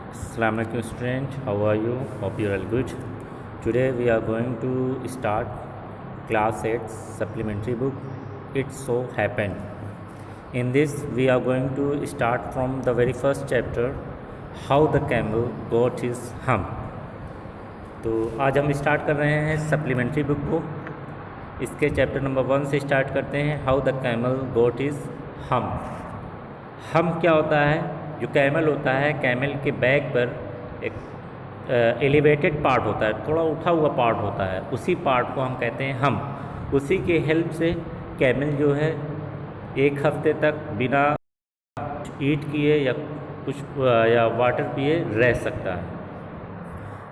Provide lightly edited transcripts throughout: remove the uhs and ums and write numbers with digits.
Assalamu alaikum student, how are you? Hope you are all good. Today we are going to start class 8 supplementary book It So Happened. In this we are going to start from the very first chapter, How the Camel Got His Hump. तो आज हम start कर रहे हैं supplementary book को। इसके chapter number 1 से start करते हैं, how the camel got his hump. हम क्या होता है? जो कैमल होता है, कैमल के बैक पर एक एलिवेटेड पार्ट होता है, थोड़ा उठा हुआ पार्ट होता है, उसी पार्ट को हम कहते हैं हम। उसी के हेल्प से कैमल जो है एक हफ्ते तक बिना ईट किए या कुछ या वाटर पिए रह सकता है।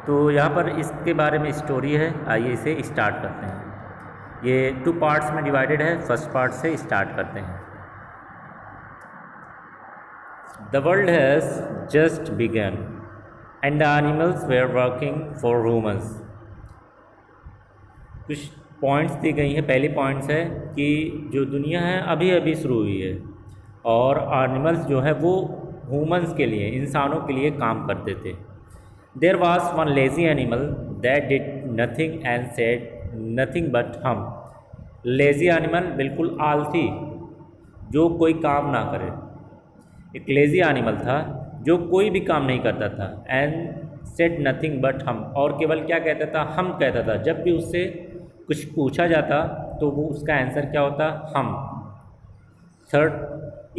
तो यहाँ पर इसके बारे में स्टोरी है, आइए इसे स्टार्ट करते हैं। ये 2 पार्ट्स में डिवाइडेड है। फर्स्ट पार्ट से स्टार्ट करते हैं। The world has just begun and the animals were working for humans. कुछ पॉइंट्स दी गई हैं। पहली पॉइंट्स है कि जो दुनिया है अभी अभी शुरू हुई है और एनिमल्स जो है वो ह्यूमंस के लिए, इंसानों के लिए काम करते थे। There was one lazy animal that did nothing and said nothing but hum. Lazy animal बिल्कुल आलसी, जो कोई काम ना करे। एक लेज़ी एनिमल था जो कोई भी काम नहीं करता था। एंड सेड नथिंग बट हम, और केवल क्या कहता था? हम कहता था। जब भी उससे कुछ पूछा जाता तो वो उसका आंसर क्या होता? हम। Third,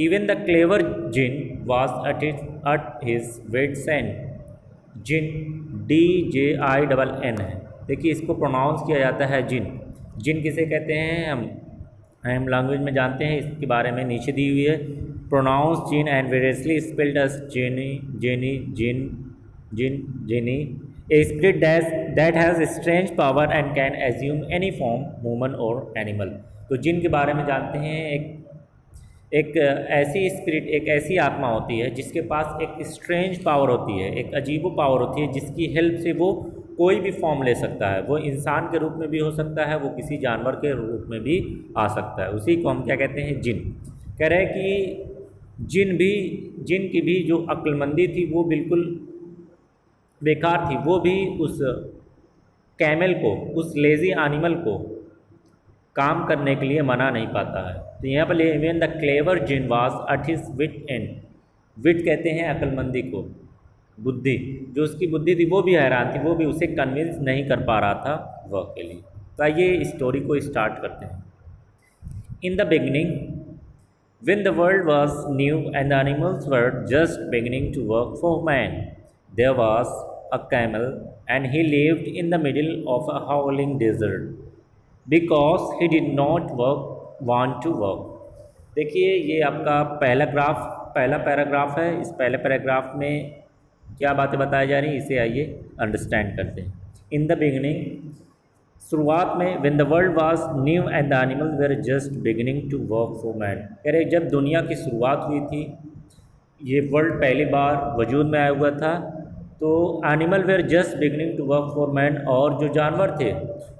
even the clever jinn was at his wits end. Jinn DJINN है। देखिए इसको प्रोनाउंस किया जाता है जिन। जिन किसे कहते हैं? हम लैंग्वेज में जानते हैं, इसके बारे में नीचे दी हुई है। Pronounce djinn and variously spelled as genie, genie, jinn, jinn, genie. A spirit that has strange power and can assume any form, human और एनिमल। तो जिन के बारे में जानते हैं, एक ऐसी स्पिरिट, एक ऐसी आत्मा होती है जिसके पास एक स्ट्रेंज पावर होती है, एक अजीबो पावर होती है, जिसकी हेल्प से वो कोई भी फॉर्म ले सकता है। वो इंसान के रूप में भी हो सकता है, वो किसी जानवर के रूप में भी आ सकता है। उसी को हम क्या कहते हैं? जिन। कह रहे हैं कि जिन की भी जो अक्लमंदी थी वो बिल्कुल बेकार थी। वो भी उस कैमल को, उस लेज़ी एनिमल को काम करने के लिए मना नहीं पाता है। तो यहाँ पर even the clever jinn was at his wit end. Wit कहते हैं अक्लमंदी को, बुद्धि। जो उसकी बुद्धि थी वो भी हैरान थी, वो भी उसे कन्विंस नहीं कर पा रहा था वर्क के लिए। तो आइए स्टोरी को स्टार्ट करते हैं। In the beginning when the world was new and the animals were just beginning to work for man, there was a camel and he lived in the middle of a howling desert because he did not want to work. देखिए ये आपका पहला paragraph है। इस पहले paragraph में क्या बातें बताई जा रही हैं, इसे आइए अंडरस्टैंड करते हैं। इन द बिगनिंग, शुरुआत में, when the world was new and the animals were just beginning to work for man। कह रहे जब दुनिया की शुरुआत हुई थी, ये वर्ल्ड पहली बार वजूद में आया हुआ था, तो animal were just beginning to work for man, और जो जानवर थे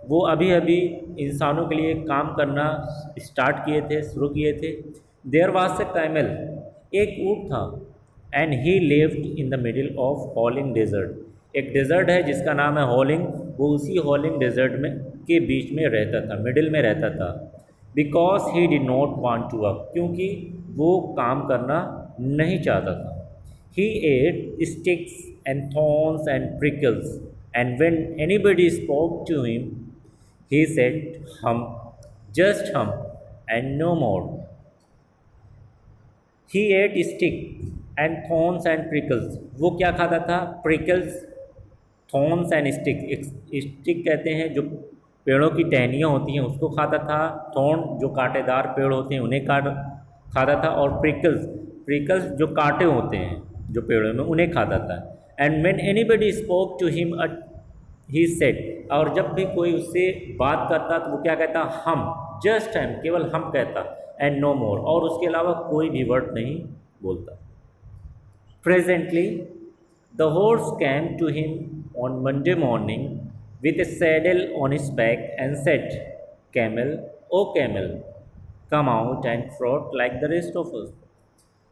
वो अभी अभी इंसानों के लिए काम करना स्टार्ट किए थे, शुरू किए थे। देयर वाज ए कैमल, एक ऊँट था। And he lived in the middle of howling desert. एक डेजर्ट है जिसका नाम है हॉलिंग। वो उसी हॉलिंग डेजर्ट में के बीच में रहता था, मिडिल में रहता था। Because he did not want to work, क्योंकि वो काम करना नहीं चाहता था। He ate sticks and thorns and prickles and when anybody spoke to him he said hum, just hum and no more. He ate stick and thorns and prickles. वो क्या खाता था? Prickles, thorns and stick. Stick कहते हैं जो पेड़ों की टहनियाँ होती हैं उसको खाता था। थॉर्न जो कांटेदार पेड़ होते हैं उन्हें खाता था। और प्रिकल्स जो कांटे होते हैं जो पेड़ों में, उन्हें खाता था। And when anybody spoke to him he said, और जब भी कोई उससे बात करता तो वो क्या कहता? हम, जस्ट हम, केवल हम कहता। एंड नो मोर, और उसके अलावा कोई भी वर्ड नहीं बोलता। Presently the horse came to him on Monday morning with a saddle on his back and said, Camel, O camel, come out and trot like the rest of us.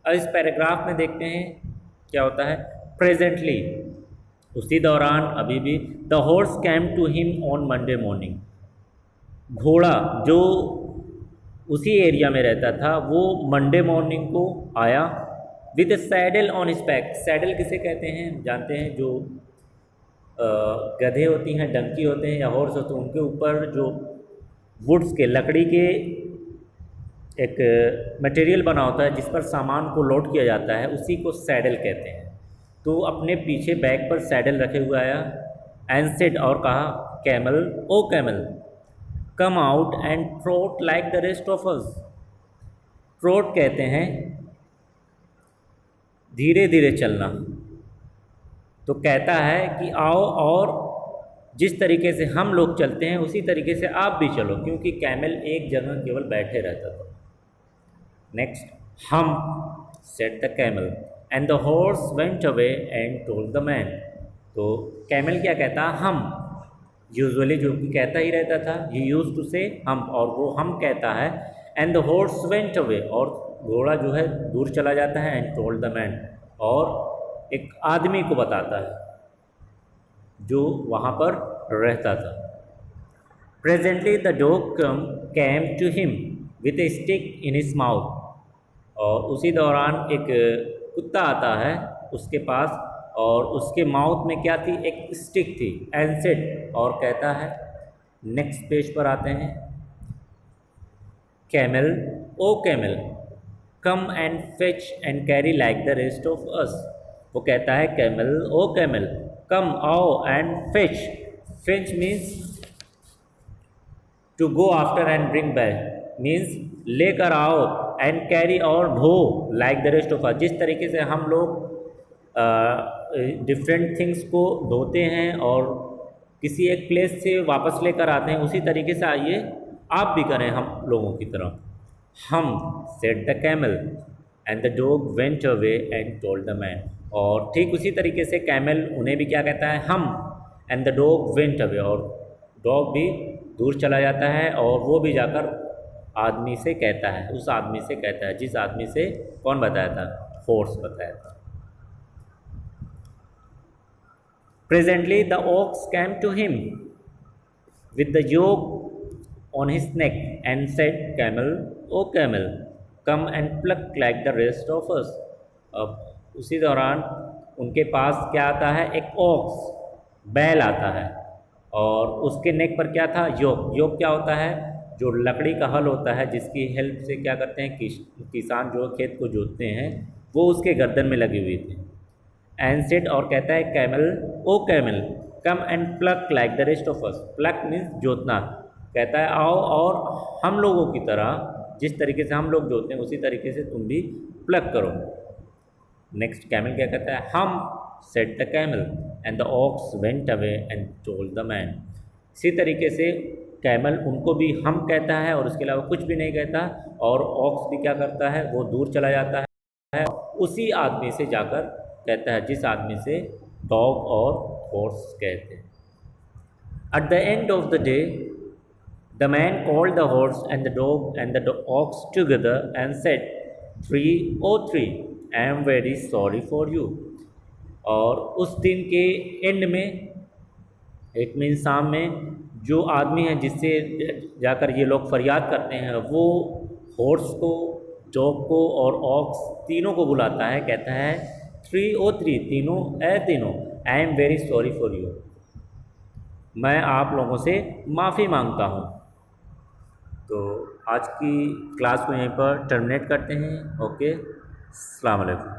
अब इस paragraph में देखते हैं क्या होता है। प्रेजेंटली, उसी दौरान अभी भी, the horse came to him on Monday morning, घोड़ा जो उसी एरिया में रहता था वो मंडे मॉर्निंग को आया, with A saddle on his back. Saddle किसे कहते हैं जानते हैं, जो गधे होती हैं, डंकी होते हैं या हॉर्स होते हैं, उनके ऊपर जो वुड्स के, लकड़ी के एक मटेरियल बना होता है जिस पर सामान को लोड किया जाता है, उसी को सैडल कहते हैं। तो अपने पीछे बैक पर सैडल रखे हुए आया, एंड सेड, और कहा, camel O camel come out and trot like the rest of us. Trot कहते हैं धीरे धीरे चलना, तो कहता है कि आओ और जिस तरीके से हम लोग चलते हैं उसी तरीके से आप भी चलो, क्योंकि कैमल एक जगह केवल बैठे रहता था। नेक्स्ट, हम said the camel and the horse went away and told the man. तो कैमल क्या कहता, हम, यूजुअली जो कि कहता ही रहता था, ही यूज टू से हम, और वो हम कहता है, and the horse went away, और घोड़ा जो है दूर चला जाता है, एंड टोल्ड द मैन, और एक आदमी को बताता है जो वहाँ पर रहता था। Presently the dog came to him with a stick in his mouth, और उसी दौरान एक कुत्ता आता है उसके पास, और उसके माउथ में क्या थी, एक स्टिक थी, एंड सेड, और कहता है। नेक्स्ट पेज पर आते हैं, camel O camel come and fetch and carry like the rest of us. वो कहता है, कैमल ओ कैमल कम, आओ, and fetch, fetch means to go after and bring back, means लेकर आओ, एंड कैरी, और ढो, like the rest of us, जिस तरीके से हम लोग डिफरेंट थिंग्स को धोते हैं और किसी एक प्लेस से वापस लेकर आते हैं, उसी तरीके से आइए आप भी करें हम लोगों की तरह। हम said the camel and the dog went away and told the man, और ठीक उसी तरीके से कैमल उन्हें भी क्या कहता है, हम, and the dog went away, और डॉग भी दूर चला जाता है, और वो भी जाकर आदमी से कहता है, उस आदमी से कहता है, जिस आदमी से कौन बताया था, हॉर्स बताया था। Presently the ox came to him with the yoke on his neck and said, Camel, O camel, come and pluck like the rest of us. अब उसी दौरान उनके पास क्या आता है, एक ऑक्स, बैल आता है, और उसके नेक पर क्या था, योक। योक क्या होता है, जो लकड़ी का हल होता है जिसकी हेल्प से क्या करते हैं, किसान जो खेत को जोतते हैं, वो उसके गर्दन में लगी हुई थी। एंड सेड, और कहता है, camel O camel come and plough like the rest of us. Plough means जोतना, कहता है आओ और हम लोगों की तरह, जिस तरीके से हम लोग जोतते हैं उसी तरीके से तुम भी प्लक करो। नेक्स्ट, कैमल क्या कहता है, हम said the camel and the aux went away and told the man. इसी तरीके से कैमल उनको भी हम कहता है और उसके अलावा कुछ भी नहीं कहता, और ऑक्स भी क्या करता है, वो दूर चला जाता है, उसी आदमी से जाकर कहता है जिस आदमी से डॉग और हॉर्स कहते हैं। At the end of the day the man called the horse and the dog and the ox together and said, 3 O 3 I am very sorry for you. और उस दिन के एंड में, इट मीन शाम में, जो आदमी है जिससे जाकर ये लोग फरियाद करते हैं, वो हॉर्स को, डॉग को और ऑक्स तीनों को बुलाता है, कहता है 3 ओ 3, तीनों ए तीनों, आई am very sorry for you, मैं आप लोगों से माफ़ी मांगता हूँ। तो आज की क्लास को यहीं पर टर्मिनेट करते हैं। ओके, अस्सलाम वालेकुम।